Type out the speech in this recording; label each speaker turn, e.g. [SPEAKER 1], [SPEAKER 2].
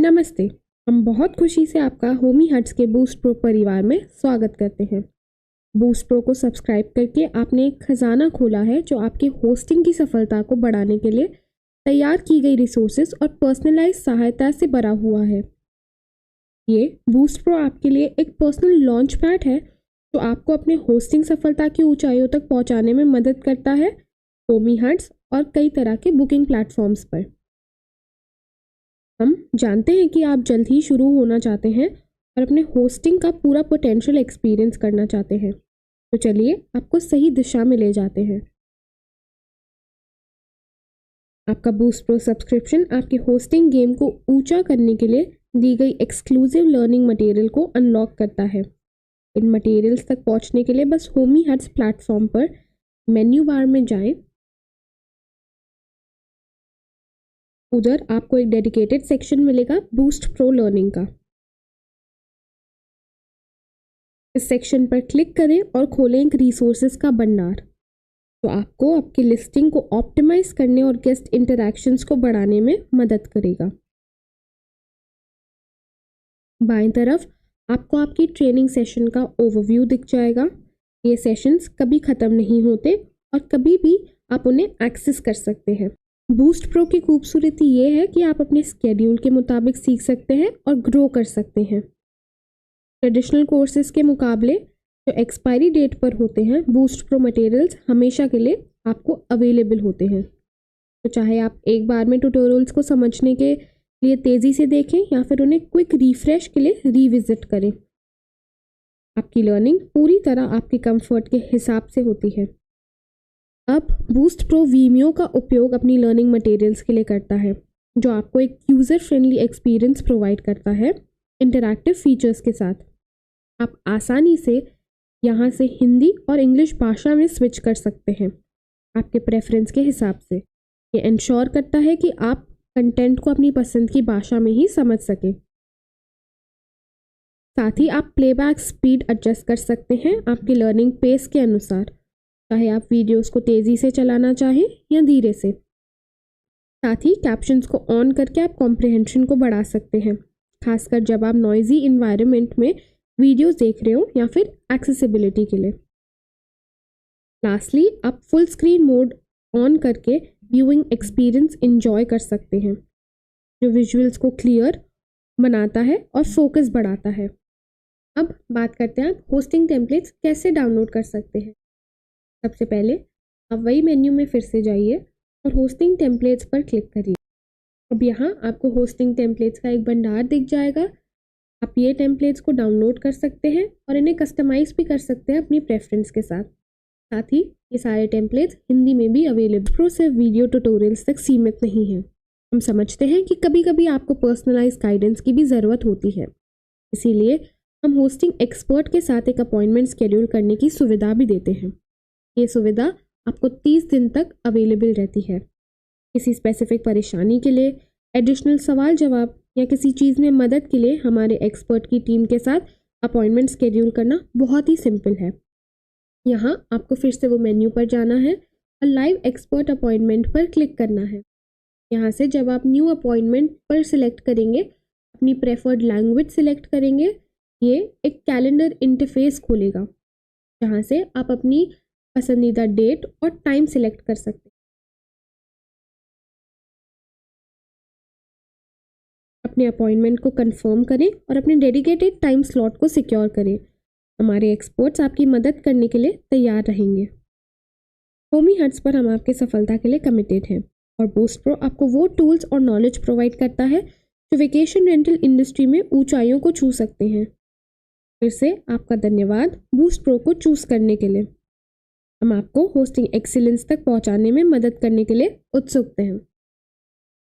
[SPEAKER 1] नमस्ते। हम बहुत खुशी से आपका होमी हट्स के बूस्ट प्रो परिवार में स्वागत करते हैं। बूस्ट प्रो को सब्सक्राइब करके आपने एक खजाना खोला है जो आपकी होस्टिंग की सफलता को बढ़ाने के लिए तैयार की गई रिसोर्सेज और पर्सनलाइज सहायता से भरा हुआ है। ये बूस्ट प्रो आपके लिए एक पर्सनल लॉन्च पैड है जो आपको अपने होस्टिंग सफलता की ऊंचाइयों तक पहुंचाने में मदद करता है, होमी हट्स और कई तरह के बुकिंग प्लेटफॉर्म्स पर। हम जानते हैं कि आप जल्द ही शुरू होना चाहते हैं और अपने होस्टिंग का पूरा पोटेंशियल एक्सपीरियंस करना चाहते हैं, तो चलिए आपको सही दिशा में ले जाते हैं। आपका बूस्ट प्रो सब्सक्रिप्शन आपके होस्टिंग गेम को ऊंचा करने के लिए दी गई एक्सक्लूसिव लर्निंग मटेरियल को अनलॉक करता है। इन मटेरियल्स तक पहुंचने के लिए बस होमी हट्स प्लेटफॉर्म पर मेन्यू बार में जाएं। उधर आपको एक डेडिकेटेड सेक्शन मिलेगा बूस्ट प्रो लर्निंग का। इस सेक्शन पर क्लिक करें और खोलें एक रिसोर्सेज का भंडार जो आपको आपकी लिस्टिंग को ऑप्टिमाइज करने और गेस्ट इंटरैक्शंस को बढ़ाने में मदद करेगा। बाएं तरफ आपको आपकी ट्रेनिंग सेशन का ओवरव्यू दिख जाएगा। ये सेशंस कभी ख़त्म नहीं होते और कभी भी आप उन्हें एक्सेस कर सकते हैं। बूस्ट प्रो की खूबसूरती ये है कि आप अपने स्केड्यूल के मुताबिक सीख सकते हैं और ग्रो कर सकते हैं। ट्रेडिशनल कोर्सेज के मुकाबले जो एक्सपायरी डेट पर होते हैं, बूस्ट प्रो मटेरियल्स हमेशा के लिए आपको अवेलेबल होते हैं। तो चाहे आप एक बार में ट्यूटोरियल्स को समझने के लिए तेज़ी से देखें या फिर उन्हें क्विक रिफ्रेश के लिए रिविजिट करें, आपकी लर्निंग पूरी तरह आपके कंफर्ट के हिसाब से होती है। अब बूस्ट प्रो वीमियो का उपयोग अपनी लर्निंग मटेरियल्स के लिए करता है, जो आपको एक यूज़र फ्रेंडली एक्सपीरियंस प्रोवाइड करता है इंटरैक्टिव फीचर्स के साथ। आप आसानी से यहाँ से हिंदी और इंग्लिश भाषा में स्विच कर सकते हैं आपके प्रेफरेंस के हिसाब से। ये इंश्योर करता है कि आप कंटेंट को अपनी पसंद की भाषा में ही समझ सकें। साथ ही आप प्लेबैक स्पीड एडजस्ट कर सकते हैं आपकी लर्निंग पेस के अनुसार, चाहे आप वीडियोस को तेज़ी से चलाना चाहें या धीरे से। साथ ही कैप्शंस को ऑन करके आप कॉम्प्रिहेंशन को बढ़ा सकते हैं, खासकर जब आप नॉइजी इन्वायरमेंट में वीडियोस देख रहे हो या फिर एक्सेसिबिलिटी के लिए। लास्टली आप फुल स्क्रीन मोड ऑन करके व्यूइंग एक्सपीरियंस इंजॉय कर सकते हैं, जो विजुअल्स को क्लियर बनाता है और फोकस बढ़ाता है। अब बात करते हैं आप होस्टिंग टेम्पलेट्स कैसे डाउनलोड कर सकते हैं। सबसे पहले आप वही मेन्यू में फिर से जाइए और होस्टिंग टेम्पलेट्स पर क्लिक करिए। अब यहाँ आपको होस्टिंग टेम्पलेट्स का एक भंडार दिख जाएगा। आप ये टेम्पलेट्स को डाउनलोड कर सकते हैं और इन्हें कस्टमाइज़ भी कर सकते हैं अपनी प्रेफरेंस के साथ। साथ ही ये सारे टेम्पलेट्स हिंदी में भी अवेलेबल। प्रो सिर्फ वीडियो ट्यूटोरियल्स तक सीमित नहीं है। हम समझते हैं कि कभी कभी आपको पर्सनलाइज गाइडेंस की भी ज़रूरत होती है, इसीलिए हम होस्टिंग एक्सपर्ट के साथ एक अपॉइंटमेंट शेड्यूल करने की सुविधा भी देते हैं। ये सुविधा आपको 30 दिन तक अवेलेबल रहती है। किसी स्पेसिफिक परेशानी के लिए, एडिशनल सवाल जवाब या किसी चीज़ में मदद के लिए हमारे एक्सपर्ट की टीम के साथ अपॉइंटमेंट शेड्यूल करना बहुत ही सिंपल है। यहाँ आपको फिर से वो मेन्यू पर जाना है और लाइव एक्सपर्ट अपॉइंटमेंट पर क्लिक करना है। यहाँ से जब आप न्यू अपॉइंटमेंट पर सिलेक्ट करेंगे, अपनी प्रेफर्ड लैंग्वेज सिलेक्ट करेंगे, ये एक कैलेंडर इंटरफेस खोलेगा जहाँ से आप अपनी पसंदीदा डेट और टाइम सिलेक्ट कर सकते हैं। अपने अपॉइंटमेंट को कंफर्म करें और अपने डेडिकेटेड टाइम स्लॉट को सिक्योर करें। हमारे एक्सपर्ट्स आपकी मदद करने के लिए तैयार रहेंगे। होमी हट्स पर हम आपके सफलता के लिए कमिटेड हैं और बूस्ट प्रो आपको वो टूल्स और नॉलेज प्रोवाइड करता है जो वेकेशन रेंटल इंडस्ट्री में ऊंचाइयों को छू सकते हैं। फिर से आपका धन्यवाद बूस्ट प्रो को चूज़ करने के लिए। हम आपको होस्टिंग एक्सीलेंस तक पहुंचाने में मदद करने के लिए उत्सुक हैं।